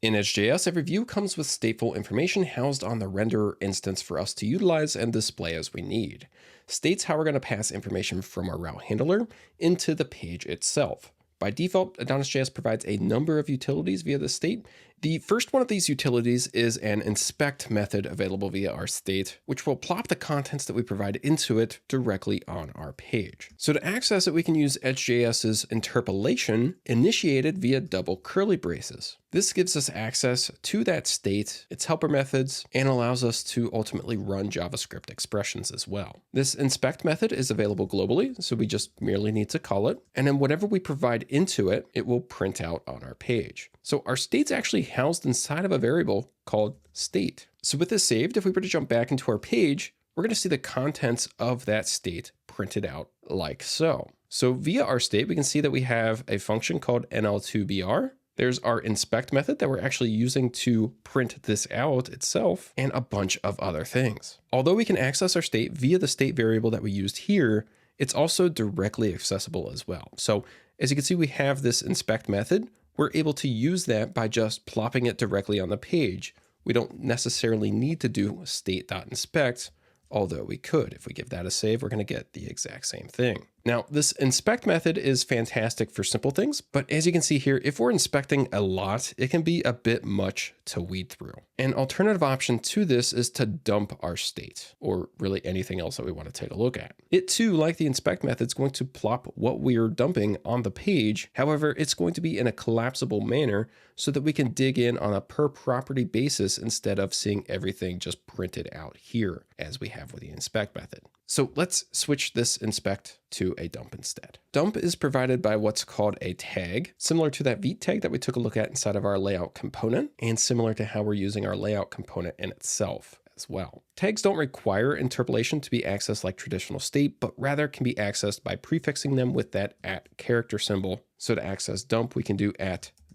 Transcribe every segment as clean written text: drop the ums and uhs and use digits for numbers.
In EdgeJS, every view comes with stateful information housed on the renderer instance for us to utilize and display as we need. State's how we're going to pass information from our route handler into the page itself. By default, AdonisJS provides a number of utilities via the state. The first one of these utilities is an inspect method available via our state, which will plop the contents that we provide into it directly on our page. So to access it, we can use EdgeJS's interpolation initiated via double curly braces. This gives us access to that state, its helper methods, and allows us to ultimately run JavaScript expressions as well. This inspect method is available globally, so we just merely need to call it. And then whatever we provide into it, it will print out on our page. So our state's actually housed inside of a variable called state. So with this saved, if we were to jump back into our page, we're going to see the contents of that state printed out like so. So via our state, we can see that we have a function called nl2br. There's our inspect method that we're actually using to print this out itself, and a bunch of other things. Although we can access our state via the state variable that we used here, it's also directly accessible as well. So as you can see, we have this inspect method. We're able to use that by just plopping it directly on the page. We don't necessarily need to do state.inspect, although we could. If we give that a save, we're going to get the exact same thing. Now, this inspect method is fantastic for simple things, but as you can see here, if we're inspecting a lot, it can be a bit much to weed through. An alternative option to this is to dump our state, or really anything else that we want to take a look at. It too, like the inspect method, is going to plop what we're dumping on the page. However, it's going to be in a collapsible manner so that we can dig in on a per property basis instead of seeing everything just printed out here as we have with the inspect method. So let's switch this inspect to a dump instead. Dump is provided by what's called a tag, similar to that Vite tag that we took a look at inside of our layout component, and similar to how we're using our layout component in itself as well. Tags don't require interpolation to be accessed like traditional state, but rather can be accessed by prefixing them with that @ character symbol. So to access dump, we can do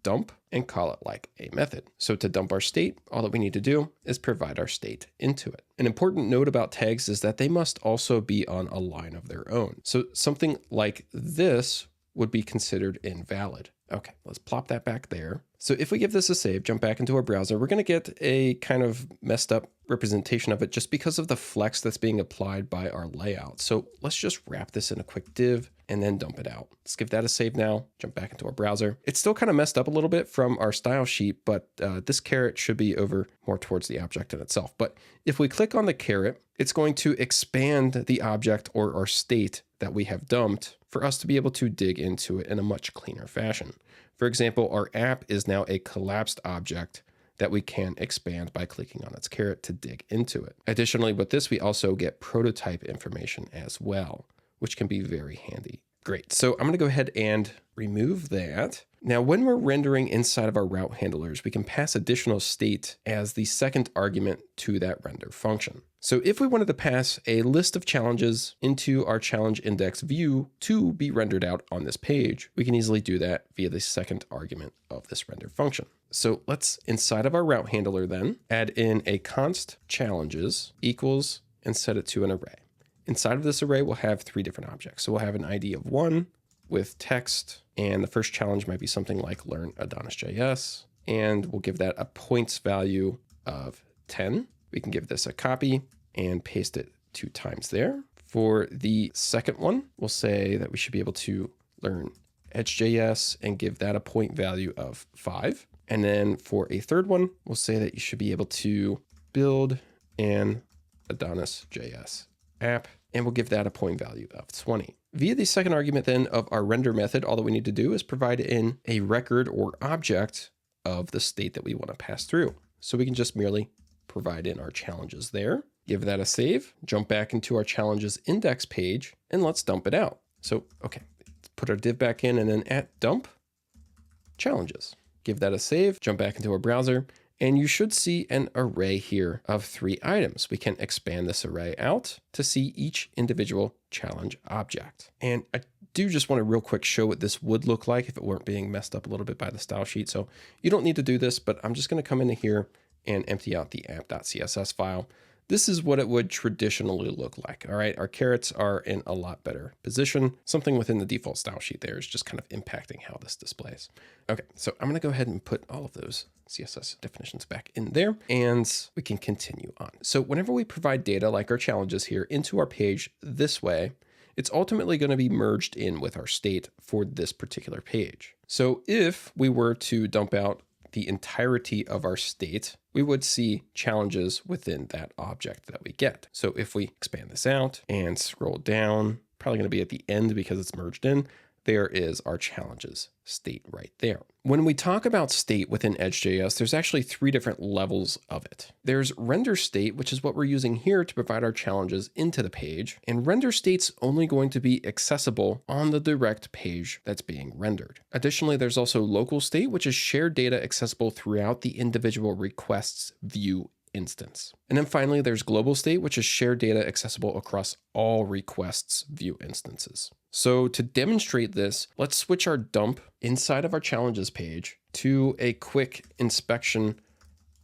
@dump and call it like a method. So to dump our state, all that we need to do is provide our state into it. An important note about tags is that they must also be on a line of their own. So something like this would be considered invalid. Okay, let's plop that back there. So if we give this a save, jump back into our browser, we're going to get a kind of messed up representation of it just because of the flex that's being applied by our layout. So let's just wrap this in a quick div and then dump it out. Let's give that a save now, jump back into our browser. It's still kind of messed up a little bit from our style sheet, but this caret should be over more towards the object in itself. But if we click on the caret, it's going to expand the object or our state that we have dumped for us to be able to dig into it in a much cleaner fashion. For example, our app is now a collapsed object that we can expand by clicking on its caret to dig into it. Additionally, with this, we also get prototype information as well, which can be very handy. Great. So I'm going to go ahead and remove that. Now, when we're rendering inside of our route handlers, we can pass additional state as the second argument to that render function. So if we wanted to pass a list of challenges into our challenge index view to be rendered out on this page, we can easily do that via the second argument of this render function. So let's, inside of our route handler then, add in a const challenges equals and set it to an array. Inside of this array, we'll have 3 different objects. So we'll have an ID of 1 with text, and the first challenge might be something like learn AdonisJS, and we'll give that a points value of 10. We can give this a copy and paste it 2 times there. For the second one, we'll say that we should be able to learn EdgeJS and give that a point value of 5. And then for a third one, we'll say that you should be able to build an AdonisJS app, and we'll give that a point value of 20. Via the second argument then of our render method, all that we need to do is provide in a record or object of the state that we want to pass through. So we can just merely provide in our challenges there, give that a save, jump back into our challenges index page, and let's dump it out. So, okay, let's put our div back in and then @dump challenges. Give that a save, jump back into our browser, and you should see an array here of 3 items. We can expand this array out to see each individual challenge object. And I do just want to real quick show what this would look like if it weren't being messed up a little bit by the style sheet. So you don't need to do this, but I'm just going to come into here and empty out the app.css file. this is what it would traditionally look like. All right, our carets are in a lot better position. Something within the default style sheet there is just kind of impacting how this displays. Okay, so I'm going to go ahead and put all of those CSS definitions back in there, and we can continue on. So whenever we provide data like our challenges here into our page this way, it's ultimately going to be merged in with our state for this particular page. So if we were to dump out the entirety of our state, we would see challenges within that object that we get. So if we expand this out and scroll down, probably going to be at the end because it's merged in, there is our challenges state right there. When we talk about state within EdgeJS, there's actually 3 different levels of it. There's render state, which is what we're using here to provide our challenges into the page. And render state's only going to be accessible on the direct page that's being rendered. Additionally, there's also local state, which is shared data accessible throughout the individual request's view instance. And then finally, there's global state, which is shared data accessible across all requests view instances. So to demonstrate this, let's switch our dump inside of our challenges page to a quick inspection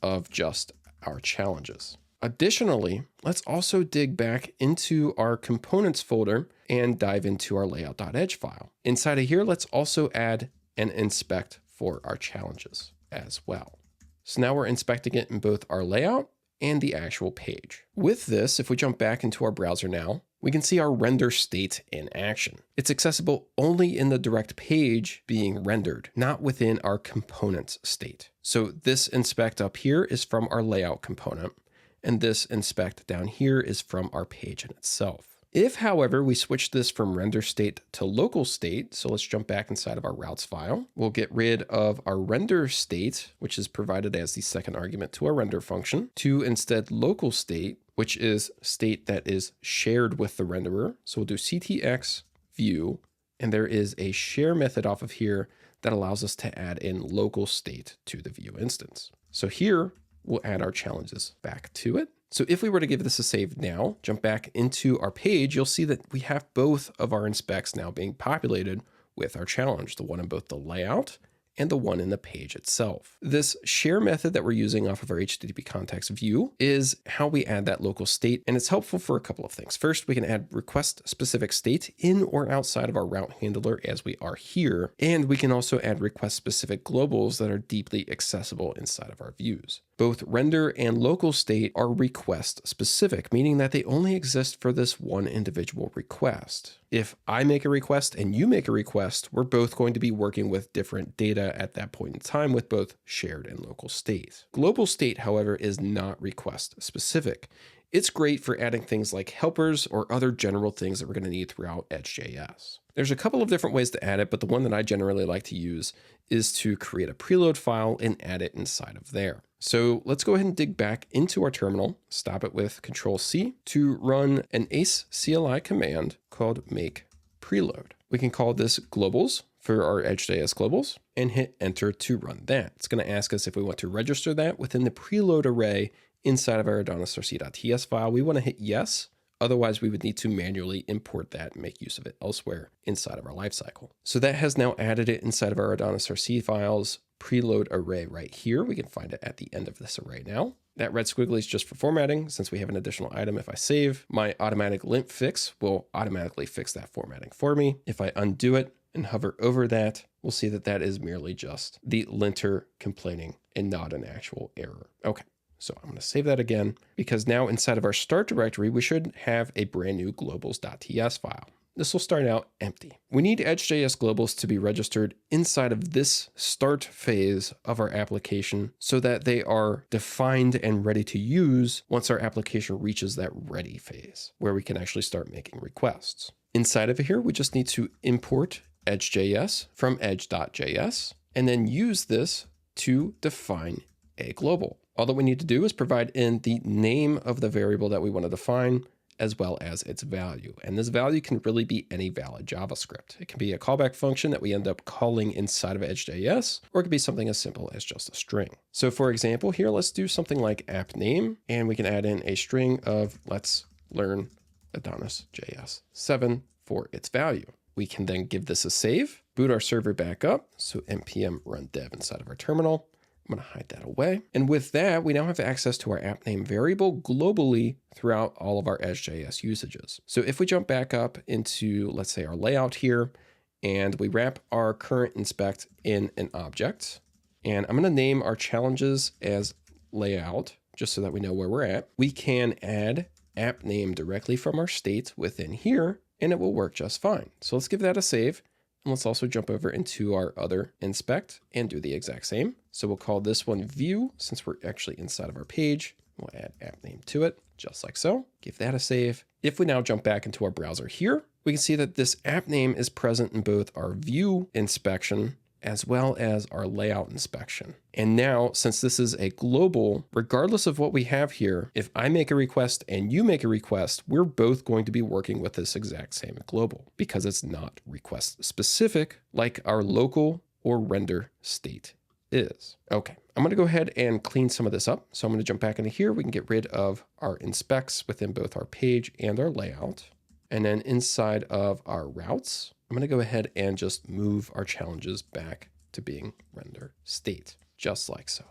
of just our challenges. Additionally, let's also dig back into our components folder and dive into our layout.edge file. Inside of here, let's also add and inspect for our challenges as well. So now we're inspecting it in both our layout and the actual page. With this, if we jump back into our browser now, we can see our render state in action. It's accessible only in the direct page being rendered, not within our components state. So this inspect up here is from our layout component, and this inspect down here is from our page in itself. If, however, we switch this from render state to local state, so let's jump back inside of our routes file, we'll get rid of our render state, which is provided as the second argument to our render function, to instead local state, which is state that is shared with the renderer. So we'll do ctx view, and there is a share method off of here that allows us to add in local state to the view instance. So here we'll add our challenges back to it. So if we were to give this a save now, jump back into our page, you'll see that we have both of our inspects now being populated with our challenge, the one in both the layout and the one in the page itself. This share method that we're using off of our HTTP context view is how we add that local state, and it's helpful for a couple of things. First, we can add request specific state in or outside of our route handler as we are here, and we can also add request specific globals that are deeply accessible inside of our views. Both render and local state are request specific, meaning that they only exist for this one individual request. If I make a request and you make a request, we're both going to be working with different data at that point in time with both shared and local state. Global state, however, is not request specific. It's great for adding things like helpers or other general things that we're going to need throughout EdgeJS. There's a couple of different ways to add it, but the one that I generally like to use is to create a preload file and add it inside of there. So let's go ahead and dig back into our terminal, stop it with Control-C to run an ace CLI command called make preload. We can call this globals for our EdgeJS globals and hit enter to run that. It's going to ask us if we want to register that within the preload array inside of our AdonisRC.ts file. We want to hit yes. Otherwise, we would need to manually import that and make use of it elsewhere inside of our lifecycle. So that has now added it inside of our AdonisRC files preload array right here. We can find it at the end of this array now. That red squiggly is just for formatting. Since we have an additional item, if I save, my automatic lint fix will automatically fix that formatting for me. If I undo it and hover over that, we'll see that that is merely just the linter complaining and not an actual error. Okay. So I'm going to save that again because now inside of our start directory, we should have a brand new globals.ts file. This will start out empty. We need EdgeJS globals to be registered inside of this start phase of our application so that they are defined and ready to use once our application reaches that ready phase where we can actually start making requests. Inside of here, we just need to import EdgeJS from edge.js and then use this to define a global. All that we need to do is provide in the name of the variable that we want to define, as well as its value. And this value can really be any valid JavaScript. It can be a callback function that we end up calling inside of EdgeJS, or it could be something as simple as just a string. So for example, here, let's do something like app name, and we can add in a string of let's learn AdonisJS 7 for its value. We can then give this a save, boot our server back up. So npm run dev inside of our terminal, I'm going to hide that away. And with that, we now have access to our app name variable globally throughout all of our EdgeJS usages. So if we jump back up into, let's say, our layout here, and we wrap our current inspect in an object, and I'm going to name our challenges as layout, just so that we know where we're at. We can add app name directly from our state within here, and it will work just fine. So let's give that a save. And let's also jump over into our other inspect and do the exact same. So we'll call this one view since we're actually inside of our page. We'll add app name to it, just like so. Give that a save. If we now jump back into our browser here, we can see that this app name is present in both our view inspection as well as our layout inspection. And now, since this is a global, regardless of what we have here, if I make a request and you make a request, we're both going to be working with this exact same global because it's not request specific like our local or render state is. Okay, I'm gonna go ahead and clean some of this up. So I'm gonna jump back into here. We can get rid of our inspects within both our page and our layout. And then inside of our routes, I'm going to go ahead and just move our challenges back to being render state, just like so.